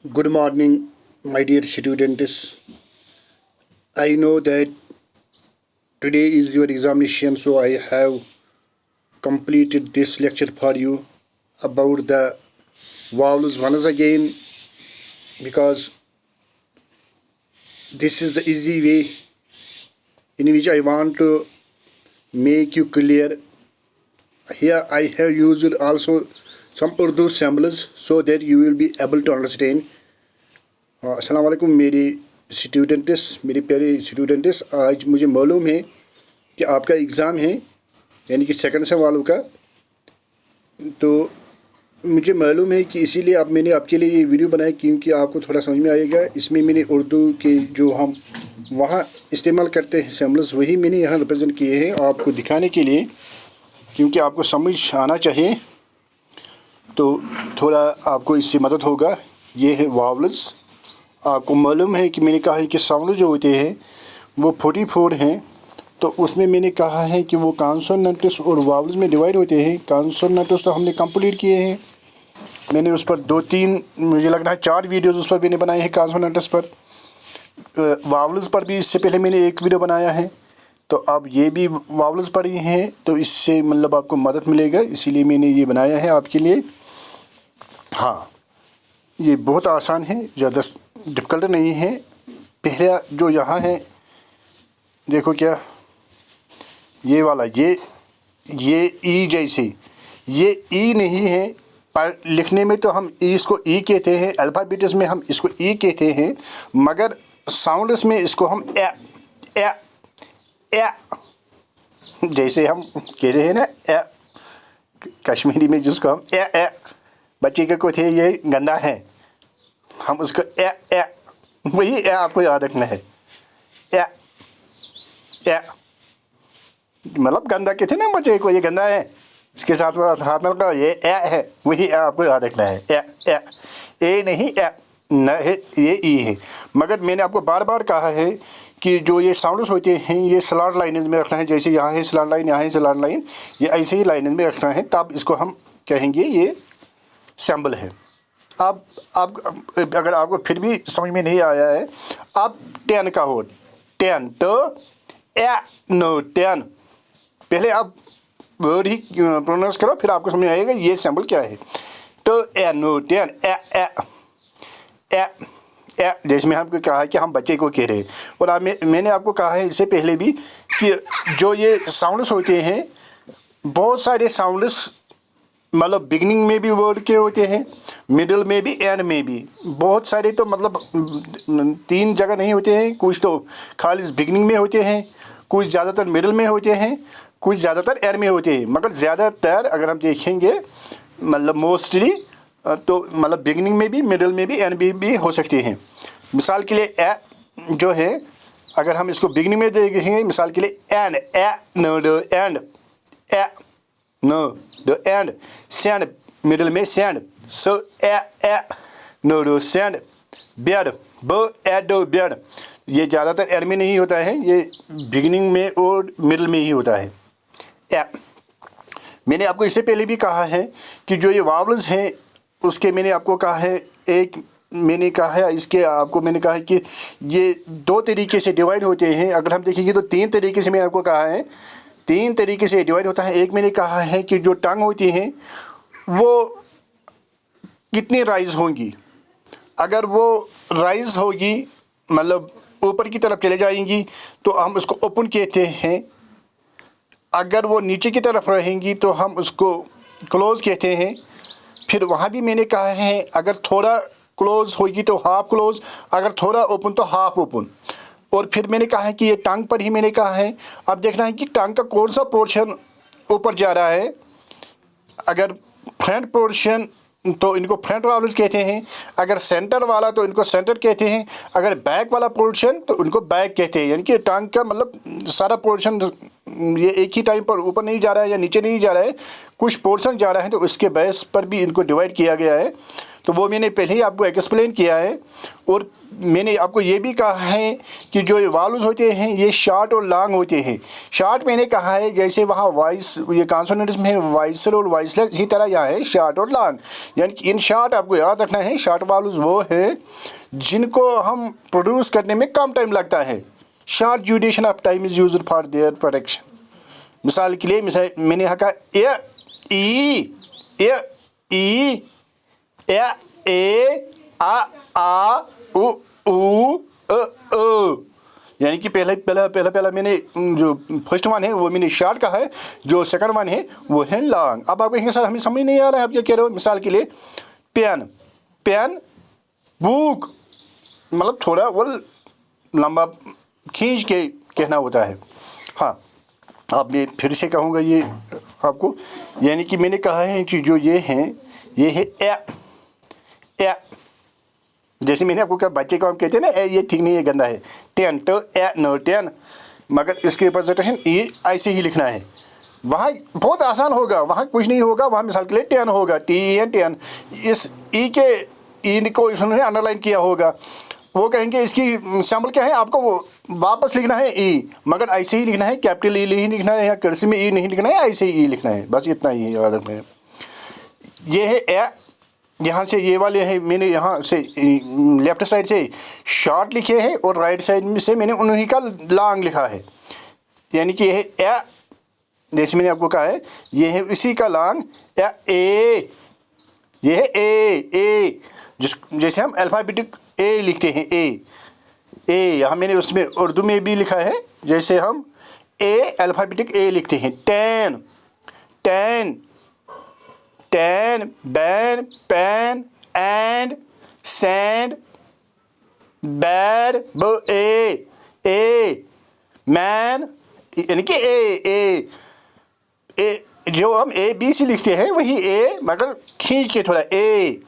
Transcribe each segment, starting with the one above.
Good morning, my dear students. I know that today is your examination, so I have completed this lecture for you about the vowels once again because this is the easy way in which I want to make you clear. Here I have used also some Urdu symbols so that you will be able to understand. अस्सलाम वालेकुम मेरी प्यारे students, आज मुझे मालूम है कि आपका एग्ज़ाम है यानी कि सेकंड सेम वालों का, तो मुझे मालूम है कि इसीलिए मैंने आपके लिए ये वीडियो बनाया क्योंकि आपको थोड़ा समझ में आएगा। इसमें मैंने उर्दू के जो हम वहाँ इस्तेमाल करते हैं सिम्बल्स वही मैंने यहाँ रिप्रेजेंट किए हैं आपको दिखाने के लिए, क्योंकि आपको समझ आना चाहिए, तो थोड़ा आपको इससे मदद होगा। ये है वावल्स। आपको मालूम है कि मैंने कहा है कि साउंड जो होते हैं वो 44 हैं, तो उसमें मैंने कहा है कि वो कॉन्सोनेंट्स और वावल्स में डिवाइड होते हैं। कॉन्सोनेंट्स तो हमने कंप्लीट किए हैं, मैंने उस पर 2-3 मुझे लग रहा है 4 वीडियोज़ उस पर मैंने बनाए हैं कॉन्सोनेंट्स पर। वावल्स पर भी इससे पहले मैंने एक वीडियो बनाया है, तो अब ये भी वावल्स पर ही हैं, तो इससे मतलब आपको मदद मिलेगा, इसीलिए मैंने ये बनाया है आपके लिए। हाँ, ये बहुत आसान है, ज़्यादा डिफ़िकल्ट नहीं है। पहला जो यहाँ है देखो, क्या ये वाला ये ई जैसे ये ई नहीं है, पर लिखने में तो हम इसको ई कहते हैं, अल्फ़ाबेट्स में हम इसको ई कहते हैं, मगर साउंड्स में इसको हम ए जैसे हम कह रहे हैं ना ए, कश्मीरी में जिसको हम ए बच्चे के को थे ये गंदा है, हम उसको ए वही ए आपको याद रखना है। ए मतलब गंदा कहते ना बच्चे को, ये गंदा है, इसके साथ हाथ में लगा ये ए है, वही ए आपको याद रखना है। ए नहीं ए न है, ये ई है। मगर मैंने आपको बार बार कहा है कि जो ये साउंड्स होते हैं ये स्लैंट लाइन में रखना है, जैसे यहाँ है स्लैंट लाइन, यहाँ है स्लैंट लाइन, ये ऐसे ही लाइन में रखना है, तब इसको हम कहेंगे ये सिंबल है। अब अगर आपको फिर भी समझ में नहीं आया है, अब 10 का हो 10 तो ए नो 10, पहले आप वर्ड ही प्रोनाउंस करो, फिर आपको समझ में आएगा ये सिंबल क्या है। तो ए नो 10 ए जैसे मैं आपको कहा है कि हम बच्चे को कह रहे हैं, और अब मैंने आपको कहा है इससे पहले भी कि जो ये साउंड्स होते हैं, बहुत सारे साउंड्स मतलब बिगनिंग में भी वर्ड के होते हैं, मिडिल में भी, एंड में भी। बहुत सारे तो मतलब 3 जगह नहीं होते हैं, कुछ तो खाली बिगनिंग में होते हैं, कुछ ज़्यादातर मिडिल में होते हैं, कुछ ज़्यादातर एंड में होते हैं। मगर ज़्यादातर अगर हम देखेंगे मतलब मोस्टली तो मतलब बिगनिंग में भी, मिडिल में भी, एंड भी हो सकते हैं। मिसाल के लिए ए जो है, अगर हम इसको बिगनिंग में देखेंगे, मिसाल के लिए end a no the end, a no the end, send middle में send, so a no the send, bed ब ए डो बेड, ये ज़्यादातर एंड में नहीं होता है, ये बिगनिंग में और मिडिल में ही होता है। ए मैंने आपको इससे पहले भी कहा है कि जो ये वावल्स हैं उसके मैंने आपको कहा है, एक मैंने कहा है इसके आपको मैंने कहा है कि ये 2 तरीके से डिवाइड होते हैं। अगर हम देखेंगे तो 3 तरीके से मैंने आपको कहा है, 3 तरीके से डिवाइड होता है। एक मैंने कहा है कि जो टंग होती हैं वो कितनी राइज होंगी, अगर वो राइज होगी मतलब ऊपर की तरफ चले जाएंगी तो हम उसको ओपन कहते हैं, अगर वो नीचे की तरफ रहेंगी तो हम उसको क्लोज कहते हैं। फिर वहाँ भी मैंने कहा है अगर थोड़ा क्लोज होगी तो हाफ क्लोज, अगर थोड़ा ओपन तो हाफ ओपन। और फिर मैंने कहा है कि ये टंग पर ही मैंने कहा है, अब देखना है कि टंग का कौन सा पोर्शन ऊपर जा रहा है। अगर फ्रंट पोर्शन तो इनको फ्रंट वावल्स कहते हैं, अगर सेंटर वाला तो इनको सेंटर कहते हैं, अगर बैक वाला पोर्शन तो इनको बैक कहते हैं। यानी कि टंग का मतलब सारा पोर्शन ये एक ही टाइम पर ऊपर नहीं जा रहा है या नीचे नहीं जा रहा है, कुछ पोर्शन जा रहा है, तो उसके बेस पर भी इनको डिवाइड किया गया है। तो वो मैंने पहले ही आपको एक्सप्लेन किया है। और मैंने आपको ये भी कहा है कि जो वावल्स होते हैं ये शॉर्ट और लॉन्ग होते हैं। शॉर्ट मैंने कहा है जैसे वहाँ वॉइस ये कॉन्सोनेंट्स में वॉइसल और वॉइसलेस, इसी तरह यहाँ है शॉर्ट और लॉन्ग। यानी कि इन शॉर्ट आपको याद रखना है, शॉर्ट वावल्स वो है जिनको हम प्रोड्यूस करने में कम टाइम लगता है। Short duration of time is used for their production. मिसाल के लिए मैंने यहाँ कहा ए ई ए आ उ यानी कि पहला मैंने जो फर्स्ट वन है वो मैंने शॉर्ट कहा है, जो सेकंड वन है वो है लॉन्ग। अब आपको सर हमें समझ नहीं आ रहा है, आप क्या कह रहे हो। मिसाल के लिए पेन बुक, मतलब थोड़ा वो लंबा खींच के कहना होता है। हाँ, अब मैं फिर से कहूँगा ये आपको, यानी कि मैंने कहा है कि जो ये है ए, जैसे मैंने आपको कहा बच्चे को हम कहते हैं ना ये ठीक नहीं है, गंदा है। 10 तो ए नो 10, मगर इसके रिप्रेजेंटेशन ई ऐसे ही लिखना है। वहाँ बहुत आसान होगा, वहाँ कुछ नहीं होगा, वहाँ मिसाल के लिए 10 होगा, TEN। इस ई को इन्होंने अंडरलाइन किया होगा। वो कहेंगे इसकी सैम्पल क्या है, आपको वो वापस लिखना है ई, मगर ऐसे ही लिखना है, कैपिटल ई नहीं लिखना है या कर्सिव में ई नहीं लिखना है, ऐसे ही ई लिखना है, बस इतना ही याद रखना है। ये है ए, यहाँ से ये वाले हैं मैंने यहाँ से लेफ्ट साइड से शॉर्ट लिखे हैं और राइट साइड में से मैंने उन्हीं का लॉन्ग लिखा है। यानी कि ये है ए, जैसे मैंने आपको कहा है ये है इसी का लॉन्ग ए, ये है ए जैसे हम अल्फ़ाबेटिक ए लिखते हैं ए यहाँ मैंने उसमें उर्दू में भी लिखा है, जैसे हम अल्फ़ाबेटिक ए लिखते हैं। 10 ban pan and sand bad a man, यानी कि ए जो हम ABC लिखते हैं वही ए, मगर खींच के थोड़ा ए।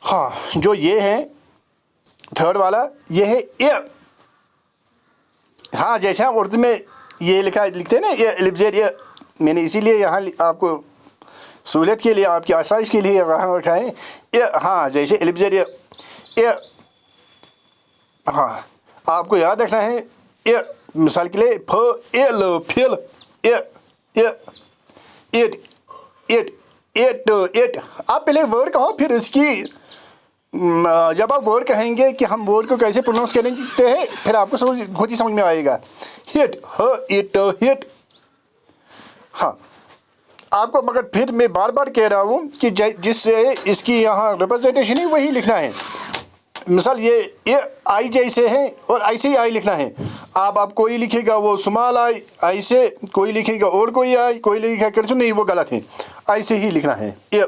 हाँ, जो ये है थर्ड वाला ये है ए। हाँ, जैसे हम उर्दू में ये लिखते हैं ना ए, मैंने इसीलिए यहाँ आपको सहूलियत के लिए, आपकी आसाइश के लिए यहाँ रखा है ए। हाँ, जैसे ए, हाँ आपको याद रखना है ए। मिसाल के लिए फिल इट। आप पहले वर्ड कहो, फिर इसकी जब आप वर्ड कहेंगे कि हम वर्ड को कैसे प्रोनाउंस करेंगे हैं, फिर आपको खुद ही समझ में आएगा। हिट। हाँ, आपको मगर फिर मैं बार बार कह रहा हूँ कि जिससे इसकी यहाँ रिप्रेजेंटेशन है वही लिखना है। मिसाल ये आई जैसे है और ऐसे ही आई लिखना है। आप कोई लिखेगा वो स्मॉल आई ऐसे, कोई लिखेगा और कोई आई, कोई लिखेगा कर्सिव, नहीं वो गलत है, ऐसे ही लिखना है ये।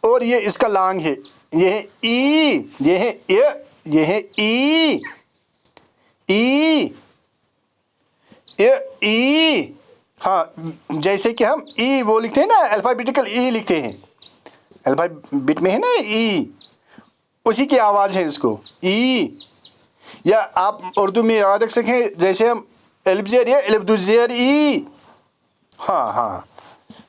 और ये इसका लॉन्ग है, ये है ई, ये है ए, ये है ई। हाँ, जैसे कि हम ई वो लिखते हैं ना, अल्फ़ाबेटिकल ई लिखते हैं, अल्फ़ाबेट में है ना ई, उसी की आवाज़ है इसको ई। या आप उर्दू में याद रख सकें, जैसे हम अलिफ ज़ेर या अलिफ दो ज़ेर ई। हाँ,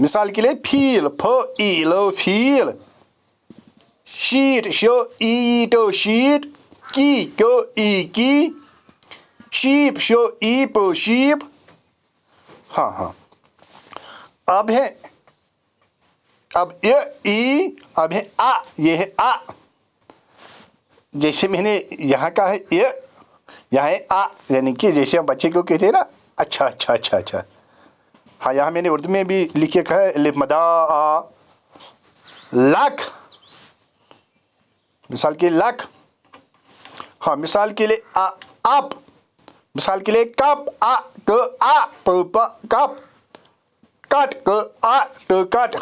मिसाल के लिए फील फील, शीट शो ई टो शीट, की को ई की, शीप शो ई पो शीप। हाँ, अब है ई, अब है आ, ये है आ। जैसे मैंने यहाँ का है ये, यहाँ है आ, यानी कि जैसे हम बच्चे को कहते हैं ना अच्छा। हाँ, यहाँ मैंने उर्दू में भी लिखे कहा है अलिफ मदा आ, लाख, मिसाल के लाख। हाँ, मिसाल के लिए आप, मिसाल के लिए कप आ कप, कट क कट,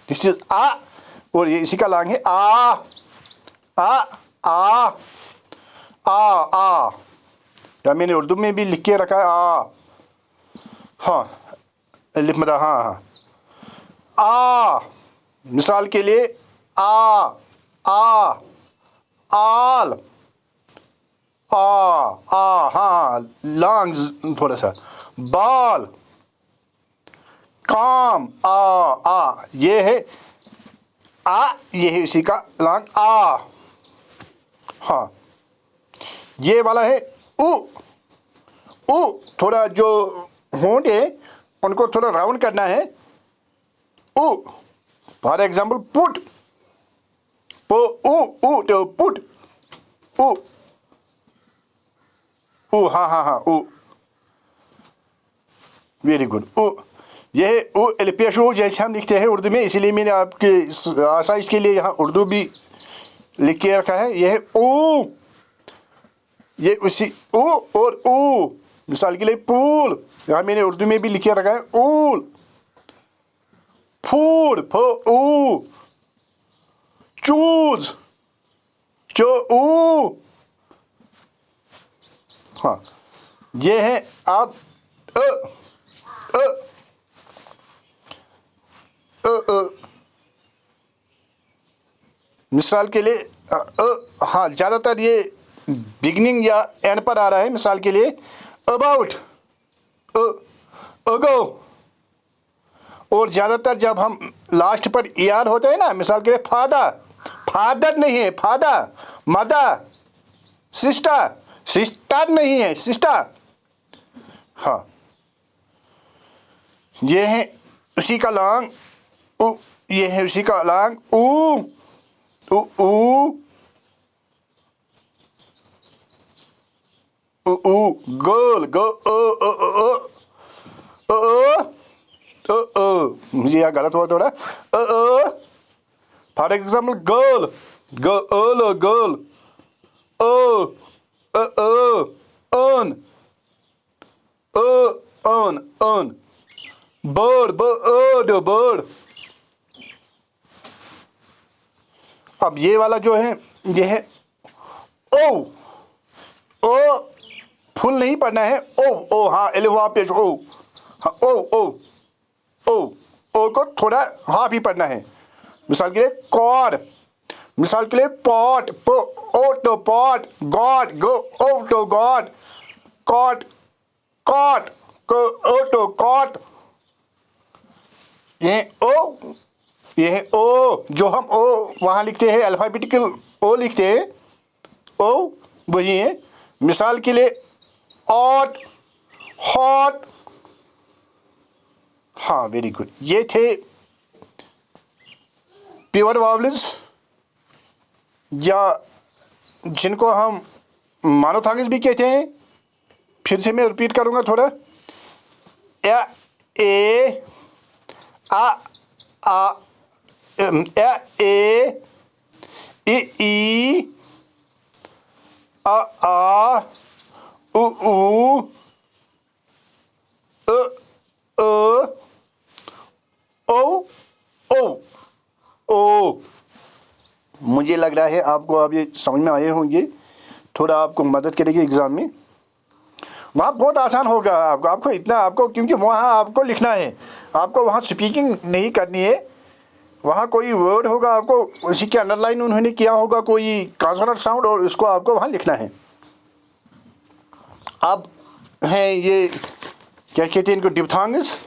दिस इज आ। और ये इसी का लॉन्ग है आ। या मैंने उर्दू में भी लिख के रखा है आ। हाँ, अलिफ मदा, हाँ आ। मिसाल के लिए आल, हाँ लॉन्ग थोड़ा सा, बाल, काम आ। ये है आ ये है उसी का लॉन्ग आ। हाँ, ये वाला है उ। उ थोड़ा जो होंठ है उनको थोड़ा राउंड करना है। उ फॉर एग्जाम्पल पुट, पो उ तो पुट, उ उ, हाँ हाँ हाँ, उ, वेरी गुड। उ यह है उ एलपेश उ जैसे हम लिखते हैं उर्दू में, इसीलिए मैंने आपके आसाइश के लिए यहाँ उर्दू भी लिख के रखा है। यह है उ, ये उसी उ और उ, मिसाल के लिए पूल, यहाँ मैंने उर्दू में भी लिख के रखा है ऊल। फूड फो उ, चूज चो उ। हाँ, ये है आप अ अ अ, मिसाल के लिए हाँ, ज़्यादातर ये बिगनिंग या एंड पर आ रहा है। मिसाल के लिए अबाउट, अगो, और ज़्यादातर जब हम लास्ट पर ER होते हैं ना, मिसाल के लिए फादर, फादर नहीं है, फादर, मदर, सिस्टर, सिस्टर नहीं है, सिस्टर। हाँ, ये है उसी का लॉन्ग उ, ये है उसी का लॉन्ग ऊ, उ ऊ, उ गर्ल, गो ओ ओ ओ ओ ओ, मुझे यहाँ गलत हुआ थोड़ा। For example girl, girl, girl, ओ on, on, bird, bird। अब ये वाला जो है ये है ओ, ओ फुल नहीं पढ़ना है, ओ हाँ, एलिवा पेश ओ, हाँ ओ को थोड़ा हाफ ही पढ़ना है। मिसाल के लिए कॉड, मिसाल के लिए पॉट, ओ तो पॉट, गॉड, गो ओ तो गॉड, कॉट, कॉट को ओ तो कॉट। ये है ओ, जो हम ओ वहाँ लिखते हैं, अल्फ़ाबेटिकल ओ लिखते हैं, ओ वही है। मिसाल के लिए ऑट, हॉट। हाँ, वेरी गुड। ये थे प्योर वावल्स, या जिनको हम मोनोथॉर्म्स भी कहते हैं। फिर से मैं रिपीट करूँगा थोड़ा। ए आ ए ई आ उ ओ। मुझे लग रहा है आपको अब ये समझ में आए होंगे, थोड़ा आपको मदद करेगी एग्ज़ाम में। वहाँ बहुत आसान होगा आपको इतना, आपको क्योंकि वहाँ आपको लिखना है, आपको वहाँ स्पीकिंग नहीं करनी है। वहाँ कोई वर्ड होगा, आपको उसी के अंडरलाइन उन्होंने किया होगा कोई कॉन्सोनेंट साउंड, और उसको आपको वहाँ लिखना है। अब हैं ये क्या कहते हैं इनको, डिप्थोंग्स।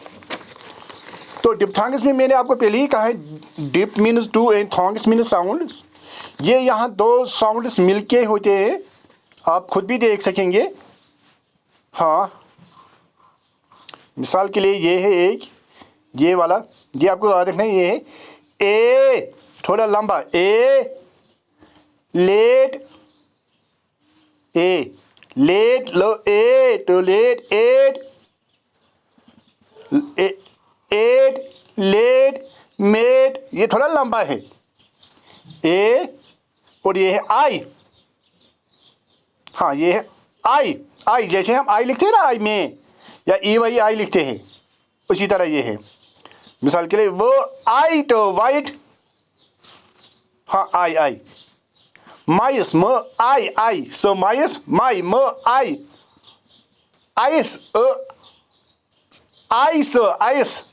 तो डिप्थोंग्स में मैंने आपको पहले ही कहा है, dip means two and thongs means sounds. ये यहाँ दो साउंड्स मिलके होते हैं, आप खुद भी देख सकेंगे। हाँ, मिसाल के लिए ये है एक, ये वाला, ये आपको याद रखना है। ये है ए, थोड़ा लंबा, ए लेट, ए लेट लो, ए तो late, eight eight late mate, ये थोड़ा लंबा है ए। और ये है आई। हाँ, ये है आई, आई जैसे हम आई लिखते हैं ना, आई में, या ई वाई आई लिखते हैं, उसी तरह ये है। मिसाल के लिए वो आई तो वाइट, हाँ आई आई। माइस म आई, सो माइस माई म आई, आइस आइस आइस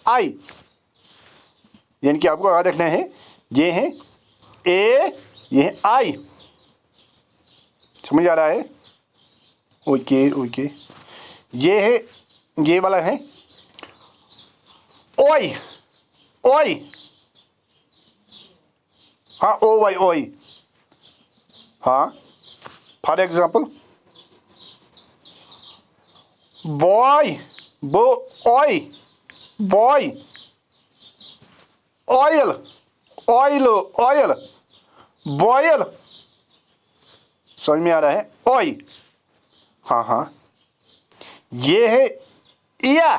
आई। यानी कि आपको याद रखना है, ये है ए, ये है आई। समझ आ रहा है? ओके। ये है, ये वाला है ओई, ओई हाँ ओ वाई ओई, हाँ फॉर एग्जाम्पल बॉय बो ओई boy, oil oil oil, boil, समझ में आ रहा है, ओई, हाँ हाँ। ये है ईया,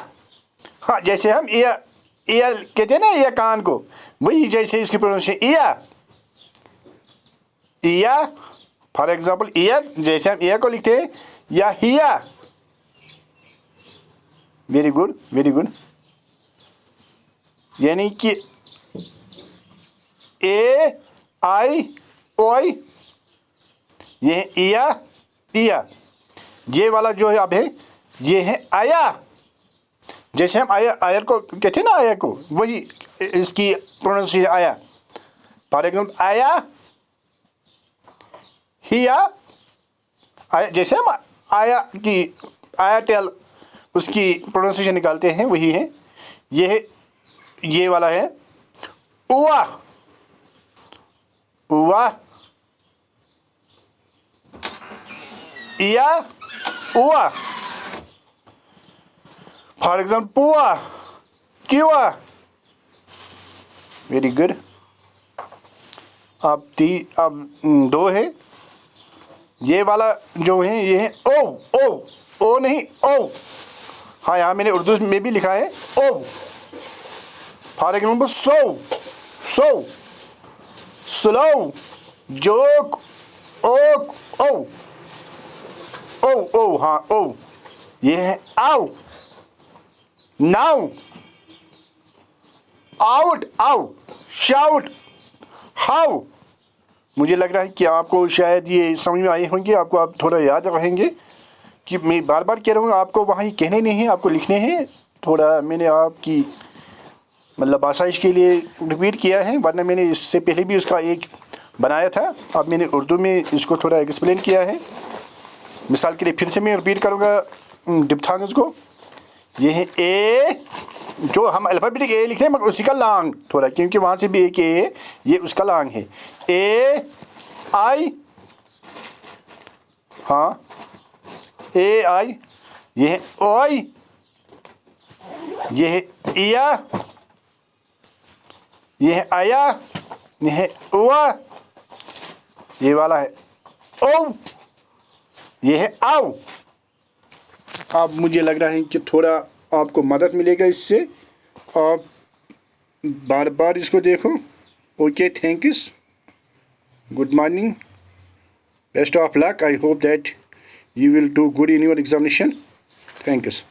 हाँ जैसे हम ईया ईया कहते हैं ना, ईया कान को, वही जैसे इसकी प्रोनाउंसिएशन ईया ईया, फॉर एग्जाम्पल ईया, जैसे हम ईया को लिखते हैं, या हिया। Very good very good. यानी कि ए आई ओई, ये है ईया ईया। ये वाला जो है अब है, ये है आया, जैसे हम आया आयर को कहते हैं ना, आया को, वही इसकी प्रोनाउंसिएशन आया। फॉर एग्जाम्पल आया हिया, आया जैसे हम आया की आया टेल उसकी प्रोनाउंसिएशन निकालते हैं, वही है। ये है, ये वाला है उआ उआ, इया उआ। फॉर एग्जाम्पल पुआ क्यूआ। Very good. अब दो है, ये वाला जो है ये है ओ ओ ओ नहीं ओ, हाँ यहाँ मैंने उर्दू में भी लिखा है O. For example so so, slow, joke, oak, O O O, हाँ ओ। ये है आओ, नाउ, आउट आउ, शाउट, हाउ। मुझे लग रहा है कि आपको शायद ये समझ में आए होंगे, आपको आप थोड़ा याद रखेंगे कि मैं बार बार कह रहा हूँ, आपको वहाँ ही कहने नहीं हैं, आपको लिखने हैं। थोड़ा मैंने आपकी मतलब आसाइश के लिए रिपीट किया है, वरना मैंने इससे पहले भी उसका एक बनाया था। अब मैंने उर्दू में इसको थोड़ा एक्सप्लेन किया है। मिसाल के लिए फिर से मैं रिपीट करूँगा डिप्थांग्स को। ये है ए, जो हम अल्फ़ाबेटिक ए लिखते हैं मगर उसी का लॉन्ग थोड़ा, क्योंकि वहाँ से भी एक ए, ये उसका लॉन्ग है। ए आई, हाँ ए आई। ये है ओई, ये है इया, ये है आया, ये है उआ, ये वाला है ओ, ये है आओ। अब मुझे लग रहा है कि थोड़ा आपको मदद मिलेगा इससे, आप बार बार इसको देखो। Okay, thanks, good morning, best of luck. I hope that you will do good in your examination. Thanks.